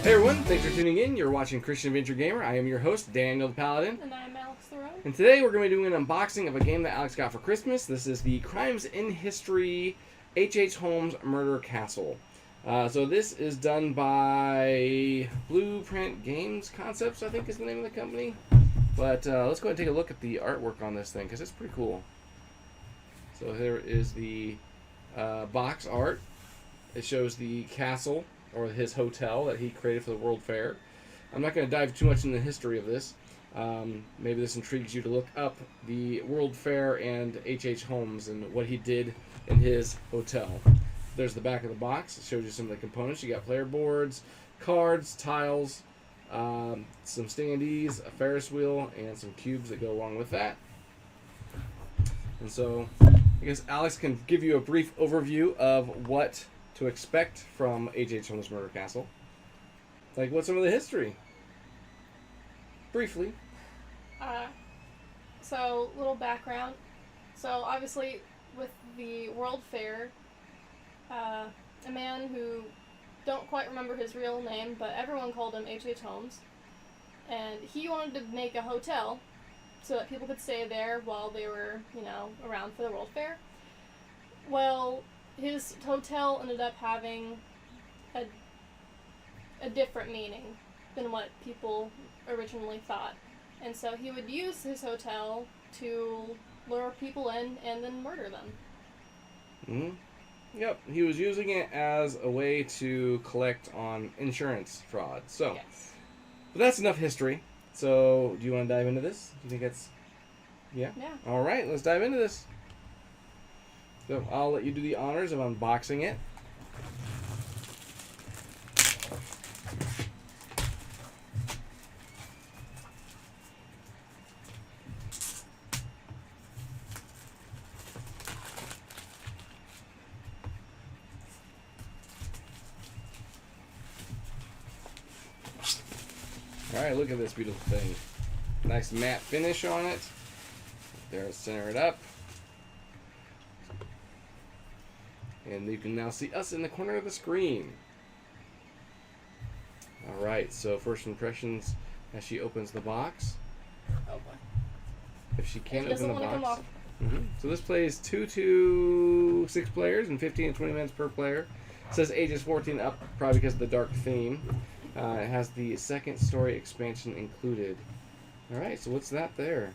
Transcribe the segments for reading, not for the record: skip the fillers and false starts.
Hey everyone, thanks for tuning in. You're watching Christian Adventure Gamer. I am your host, Daniel the Paladin. And I'm Alex the Rogue. And today we're going to be doing an unboxing of a game that Alex got for Christmas. This is the Crimes in History H.H. Holmes Murder Castle. So this is done by Blueprint Games Concepts, I think is the name of the company. But let's go ahead and take a look at the artwork on this thing, because it's pretty cool. So here is the box art. It shows the castle, or his hotel that he created for the World Fair. I'm not going to dive too much into the history of this. Maybe this intrigues you to look up the World Fair and H.H. Holmes and what he did in his hotel. There's the back of the box. It shows you some of the components. You got player boards, cards, tiles, some standees, a Ferris wheel, and some cubes that go along with that. And so I guess Alex can give you a brief overview of what to expect from H.H. Holmes Murder Castle. Like, what's some of the history? Briefly. So, little background. So, obviously, with the World Fair, a man who don't quite remember his real name, but everyone called him H.H. Holmes, and he wanted to make a hotel so that people could stay there while they were, around for the World Fair. Well, his hotel ended up having a different meaning than what people originally thought. And so he would use his hotel to lure people in and then murder them. Mm-hmm. Yep, he was using it as a way to collect on insurance fraud. So, yes. But that's enough history. So, do you want to dive into this? Do you think that's... Yeah? Yeah. All right, let's dive into this. So I'll let you do the honors of unboxing it. Alright, look at this beautiful thing. Nice matte finish on it. There, center it up. And you can now see us in the corner of the screen. Alright, so first impressions as she opens the box. Oh boy. If she can't It open the doesn't want to come box. off. So this plays 2 to 6 players and 15 to 20 minutes per player. It says ages 14 up, probably because of the dark theme. It has the second story expansion included. Alright, so what's that there?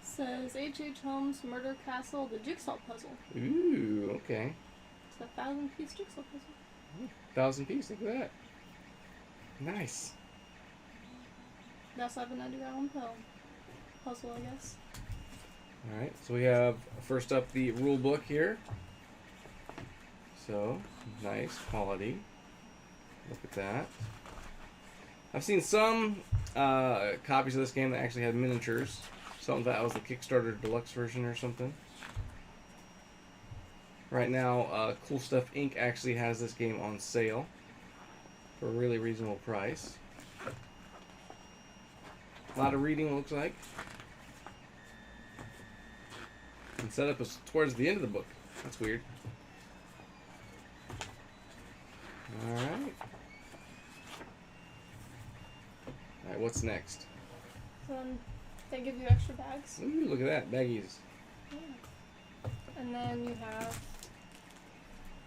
Says H.H. Holmes Murder Castle, the Jigsaw Puzzle. Ooh, okay. It's a 1,000-piece jigsaw puzzle. 1,000 piece, look at that. Nice. That's have an underground puzzle, I guess. Alright, so we have first up the rule book here. So, nice quality. Look at that. I've seen some copies of this game that actually had miniatures. Something that was the Kickstarter Deluxe version or something. Right now, Cool Stuff Inc. actually has this game on sale for a really reasonable price. A lot of reading, looks like. And setup is towards the end of the book. That's weird. Alright. Alright, what's next? They give you extra bags. Ooh, look at that, baggies. Yeah. And then you have...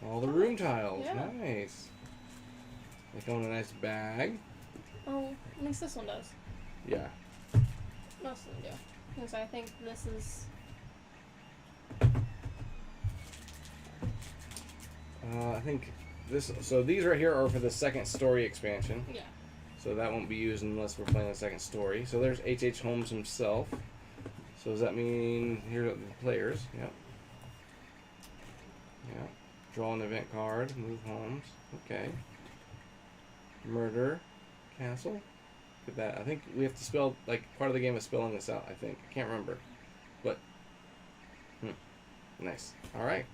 All the room tiles, yeah. Nice. They come in a nice bag. Oh, at least this one does. Yeah. Most of them do. Because I think this is... I think this. So these right here are for the second story expansion. Yeah. So that won't be used unless we're playing the second story. So there's H.H. Holmes himself. So does that mean here are the players? Yep. Yeah. Draw an event card. Move Holmes. Okay. Murder Castle. Look at that. I think we have to spell, like, part of the game is spelling this out, I think. I can't remember. But, nice. Alright.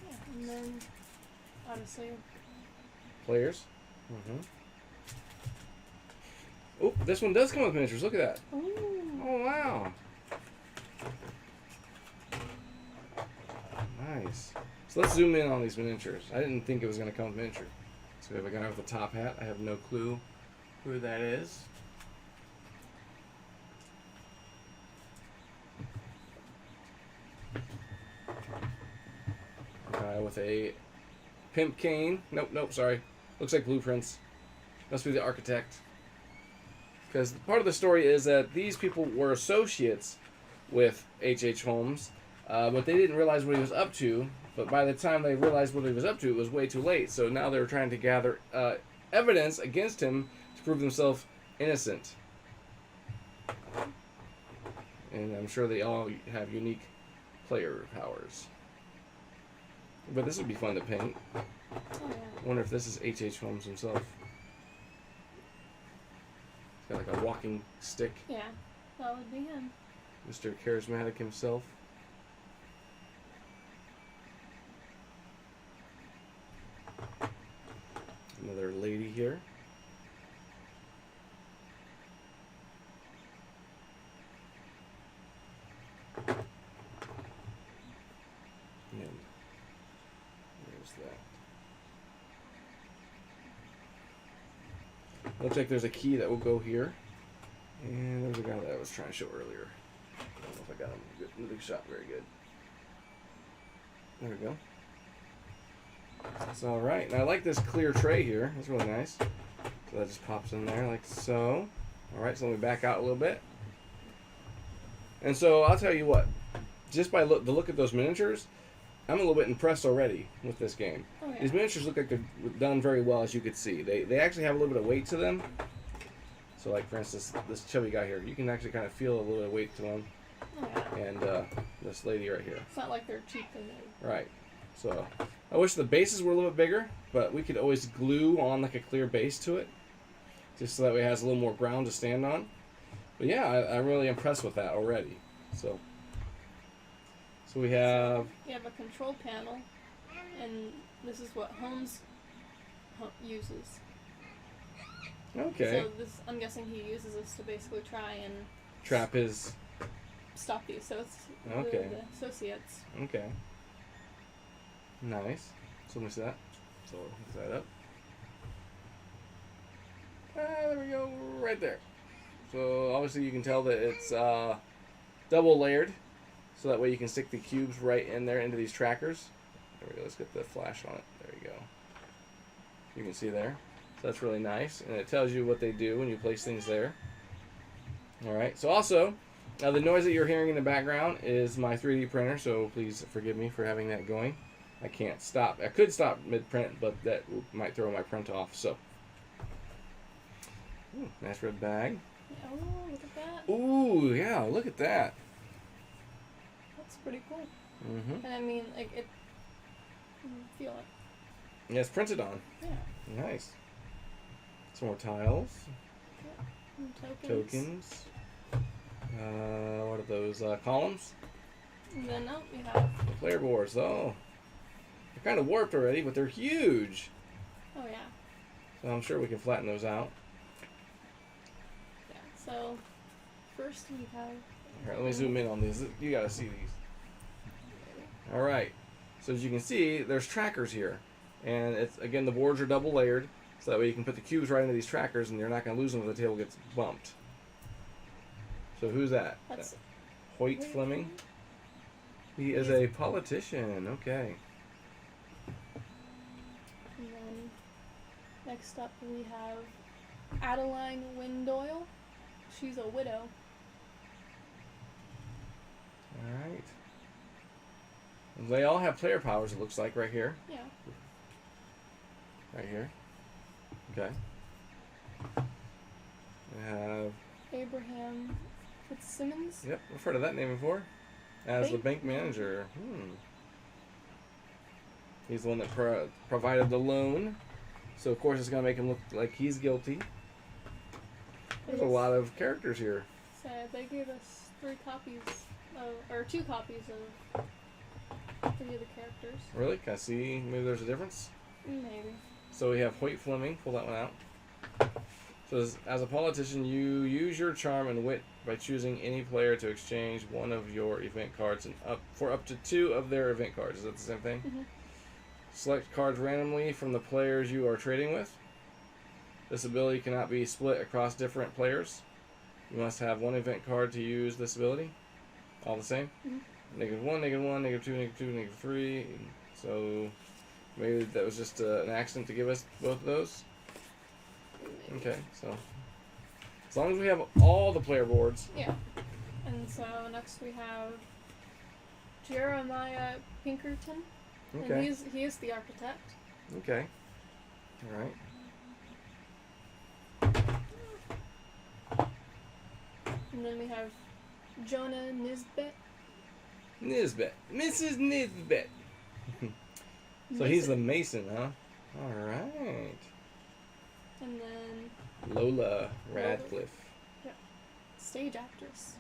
Yeah, and then, obviously... Players. Oh, this one does come with miniatures. Look at that. Ooh. Oh, wow. Nice. So let's zoom in on these miniatures. I didn't think it was going to come with miniature. So we have a guy with a top hat. I have no clue who that is. A guy with a pimp cane. Nope, sorry. Looks like blueprints. Must be the architect. Because part of the story is that these people were associates with H.H. Holmes, but they didn't realize what he was up to. But by the time they realized what he was up to, it was way too late. So now they're trying to gather evidence against him to prove themselves innocent. And I'm sure they all have unique player powers. But this would be fun to paint. Oh, yeah. I wonder if this is H.H. Holmes himself. He's got like a walking stick. Yeah, that would be him. Mr. Charismatic himself. Another lady here. And there's that. Looks like there's a key that will go here. And there's a guy that I was trying to show earlier. I don't know if I got him in the big shot very good. There we go. That's alright. And I like this clear tray here. That's really nice. So that just pops in there like so. Alright, so let me back out a little bit. And so I'll tell you what. Just by the look at those miniatures, I'm a little bit impressed already with this game. Oh, yeah. These miniatures look like they're done very well, as you could see. They actually have a little bit of weight to them. So like for instance, this chubby guy here, you can actually kind of feel a little bit of weight to him. Oh, yeah. And this lady right here. It's not like they're cheaply made. Right. So I wish the bases were a little bit bigger, but we could always glue on like a clear base to it, just so that way it has a little more ground to stand on. But yeah, I'm really impressed with that already. So we have... You have a control panel, and this is what Holmes uses. Okay. So this, I'm guessing he uses this to basically try and Trap his... stop the Okay. the associates. Okay. Nice. So let me see that. So we'll hook that up. There we go. Right there. So obviously you can tell that it's double layered. So that way you can stick the cubes right in there into these trackers. There we go. Let's get the flash on it. There you go. You can see there. So that's really nice. And it tells you what they do when you place things there. Alright. So also, the noise that you're hearing in the background is my 3D printer. So please forgive me for having that going. I can't stop. I could stop mid-print, but that might throw my print off. So, ooh, nice red bag. Yeah, oh, look at that. Ooh, yeah, look at that. That's pretty cool. Mm-hmm. And I mean, like it. You feel it. Yeah, it's printed on. Yeah. Nice. Some more tiles. And tokens. What are those? Columns? And then you have. The player boards. Oh. They're kind of warped already, but they're huge. Oh yeah. So I'm sure we can flatten those out. Yeah. So first we have. Alright, let me zoom in on these. You gotta see these. Alright. So as you can see, there's trackers here. And it's again, the boards are double layered. So that way you can put the cubes right into these trackers and you're not going to lose them if the table gets bumped. So who's that? That's Hoyt Fleming? He is a politician. Okay. And then next up we have Adeline Wynne Doyle. She's a widow. Alright. They all have player powers, it looks like, right here. Yeah. Right here. Okay. We have... Abraham Fitzsimmons. Yep, I've heard of that name before. As the Bank bank manager. He's the one that provided the loan. So, of course, it's going to make him look like he's guilty. There's a lot of characters here. So they gave us 2 copies of 3 of the characters. Really? Can I see? Maybe there's a difference? Maybe. So we have Hoyt Fleming. Pull that one out. So as a politician, you use your charm and wit by choosing any player to exchange one of your event cards and up to 2 of their event cards. Is that the same thing? Mm-hmm. Select cards randomly from the players you are trading with. This ability cannot be split across different players. You must have one event card to use this ability. All the same? Mhm. -1, -1, -2, -2, -3. So maybe that was just an accident to give us both of those. Maybe. Okay, so as long as we have all the player boards. Yeah. And so next we have Jeremiah Pinkerton. Okay. And he is the architect. Okay. All right. And then we have Jonah Nisbet. Nisbet. Mrs. Nisbet. So he's the Mason, huh? All right. And then Lola Radcliffe. stage actress.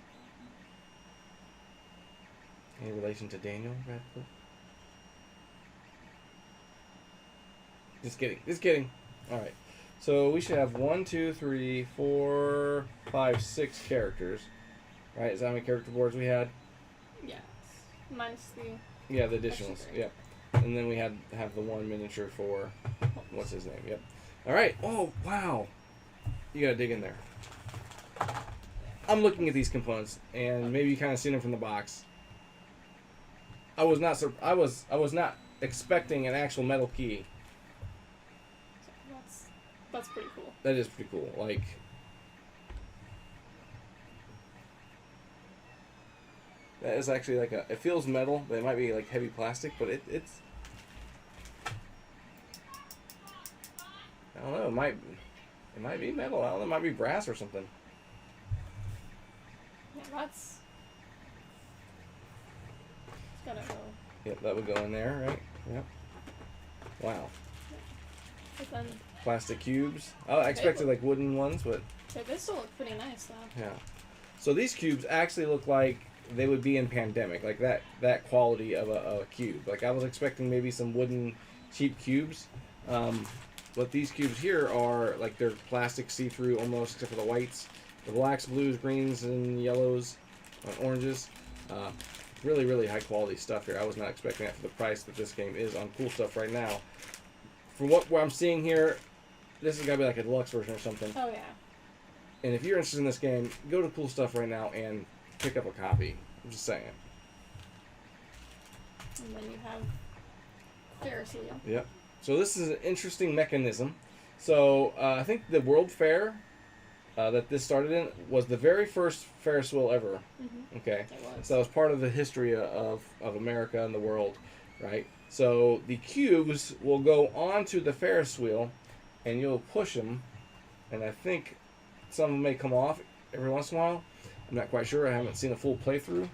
Any relation to Daniel Radcliffe? Just kidding. Just kidding. All right. So we should have 1, 2, 3, 4, 5, 6 characters. Right? Is that how many character boards we had? Yes. Minus the Yeah, the additionals. Legendary. Yep. And then we have the one miniature for what's his name? Yep. All right. Oh wow. You gotta dig in there. I'm looking at these components, and maybe you kind of seen them from the box. I was not. I was not expecting an actual metal key. So that's pretty cool. That is pretty cool. Like. That is actually like a. It feels metal, but it might be like heavy plastic. But it's. I don't know. It might be metal. I don't know. It might be brass or something. Yeah, that's gotta go. Yep, that would go in there, right? Yep. Wow. But then Plastic cubes. Oh, I expected like wooden ones, but they still look pretty nice though. yeah. So these cubes actually look like they would be in Pandemic, like that quality of a cube. Like I was expecting maybe some wooden cheap cubes. But these cubes here are like they're plastic see-through almost, except for the whites. The blacks, blues, greens, and yellows, oranges. Really, really high quality stuff here. I was not expecting that for the price that this game is on Cool Stuff right now. From what I'm seeing here, this has got to be like a deluxe version or something. Oh yeah. And if you're interested in this game, go to Cool Stuff right now and pick up a copy. I'm just saying. And then you have Ferris wheel. Yep. So this is an interesting mechanism. So I think the World Fair that this started in was the very first Ferris wheel ever. Mm-hmm. Okay. It was. So that was part of the history of America and the world, right? So the cubes will go onto the Ferris wheel, and you'll push them, and I think some of them may come off every once in a while. I'm not quite sure. I haven't seen a full playthrough.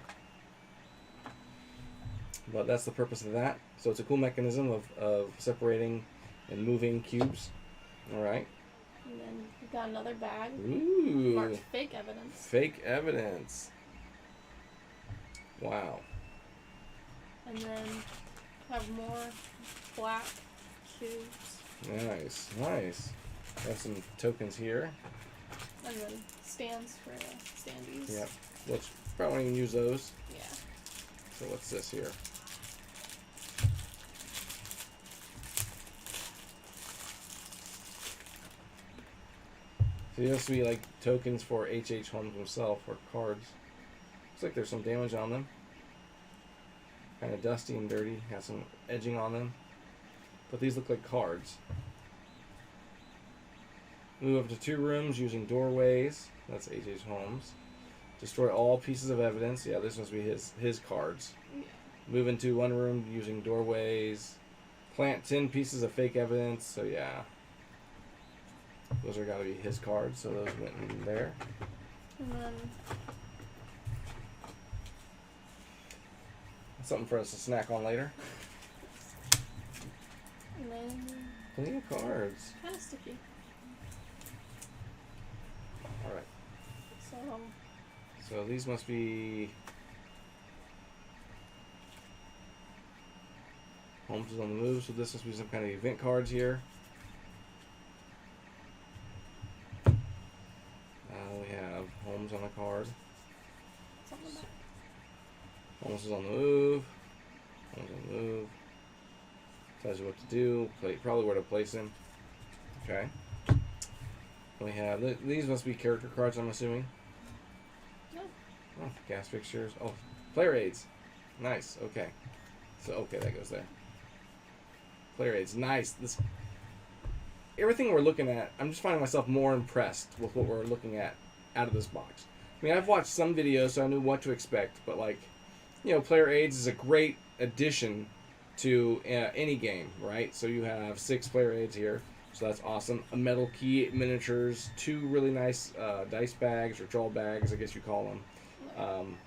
But that's the purpose of that. So it's a cool mechanism of separating and moving cubes. All right. And then you've got another bag. Ooh. Marked fake evidence. Fake evidence. Wow. And then have more black cubes. Nice. Nice. Got some tokens here. And then stands for standees. Yep. Which probably won't even use those. Yeah. So what's this here? So these must be like tokens for H.H. Holmes himself, or cards. Looks like there's some damage on them. Kind of dusty and dirty. Has some edging on them. But these look like cards. Move up to 2 rooms using doorways. That's H.H. Holmes. Destroy all pieces of evidence. Yeah, this must be his cards. Yeah. Move into 1 room using doorways. Plant 10 pieces of fake evidence. So yeah. Those are gotta be his cards, so those went in there. And then Something for us to snack on later. and then Plenty of cards. kind of sticky. Alright. So So these must be Holmes is on the move, so this must be some kind of event cards here. We have Holmes on a card. something about Holmes is on the move. Holmes on the move. Tells you what to do. Probably where to place him. Okay. We have these must be character cards, I'm assuming. No. Oh, gas fixtures. Oh, player aids. Nice. Okay. So okay, that goes there. Player aids. Nice. Everything we're looking at, I'm just finding myself more impressed with what we're looking at out of this box. I mean, I've watched some videos, so I knew what to expect, but like, player aids is a great addition to any game, right? So you have 6 player aids here, so that's awesome. A metal key, miniatures, 2 really nice dice bags or draw bags, I guess you call them.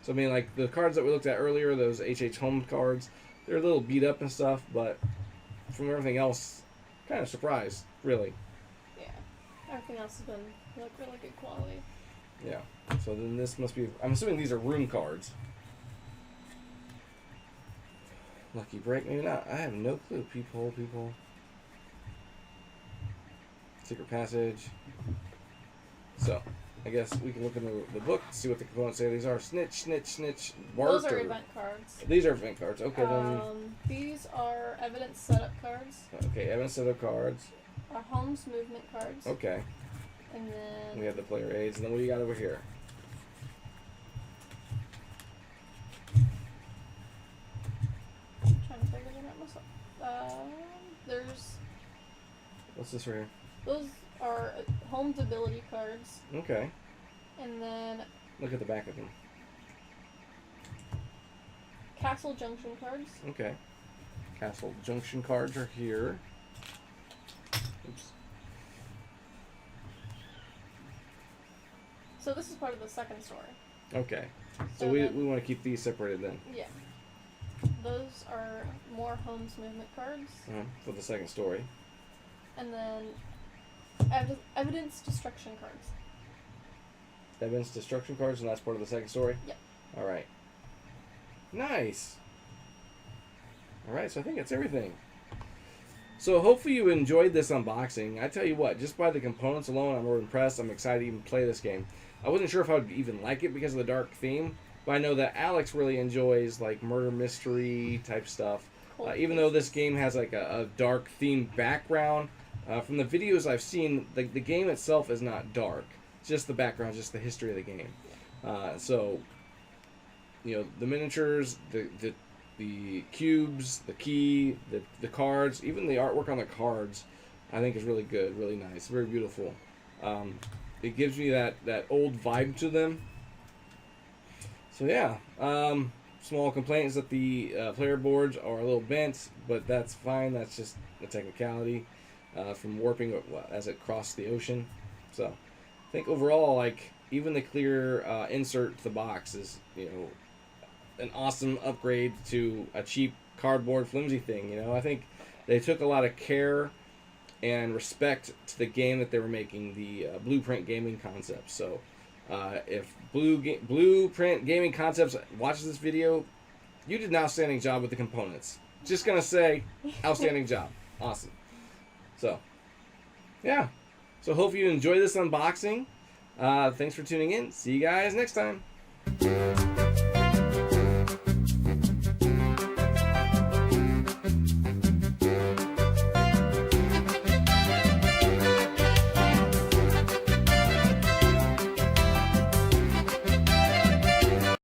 So I mean, like the cards that we looked at earlier, those H.H. Holmes cards, they're a little beat up and stuff, but from everything else, kind of surprised, really. Yeah, everything else has been like really good quality. Yeah. So then this must be. I'm assuming these are room cards. Lucky break, maybe not. I have no clue. Peephole. Secret passage. So, I guess we can look in the book to see what the components say. These are snitch. Those are event cards. These are event cards. Okay, then. These are evidence setup cards. Okay, evidence setup cards. Our Holmes movement cards. Okay. And then We have the player aids. And then what do you got over here? I'm trying to figure that out myself. There's. What's this right here? Those are Holmes ability cards. Okay. And then Look at the back of them. Castle Junction cards. Okay. Castle Junction cards are here. Oops. So this is part of the second story. Okay. So So we then- want to keep these separated then. Yeah. Those are more Holmes movement cards. For the second story. And then evidence destruction cards. Evidence destruction cards, and that's part of the second story? Yep. Alright. Nice. Alright, so I think that's everything. So hopefully you enjoyed this unboxing. I tell you what, just by the components alone, I'm really impressed. I'm excited to even play this game. I wasn't sure if I would even like it because of the dark theme, but I know that Alex really enjoys like murder mystery type stuff. Even though this game has like a dark themed background, from the videos I've seen, the game itself is not dark. It's just the background, just the history of the game. So, the miniatures, the cubes, the key, the cards, even the artwork on the cards, I think is really good, really nice, very beautiful. It gives me that old vibe to them. So yeah, small complaint is that the player boards are a little bent, but that's fine. That's just a technicality from warping as it crossed the ocean. So I think overall, like even the clear insert to the box is an awesome upgrade to a cheap cardboard flimsy thing. I think they took a lot of care and respect to the game that they were making, the Blueprint Gaming Concepts. So if Blueprint Gaming Concepts watches this video, you did an outstanding job with the components. Just gonna say, outstanding job. Awesome. So, yeah. So hope you enjoy this unboxing. Thanks for tuning in. See you guys next time.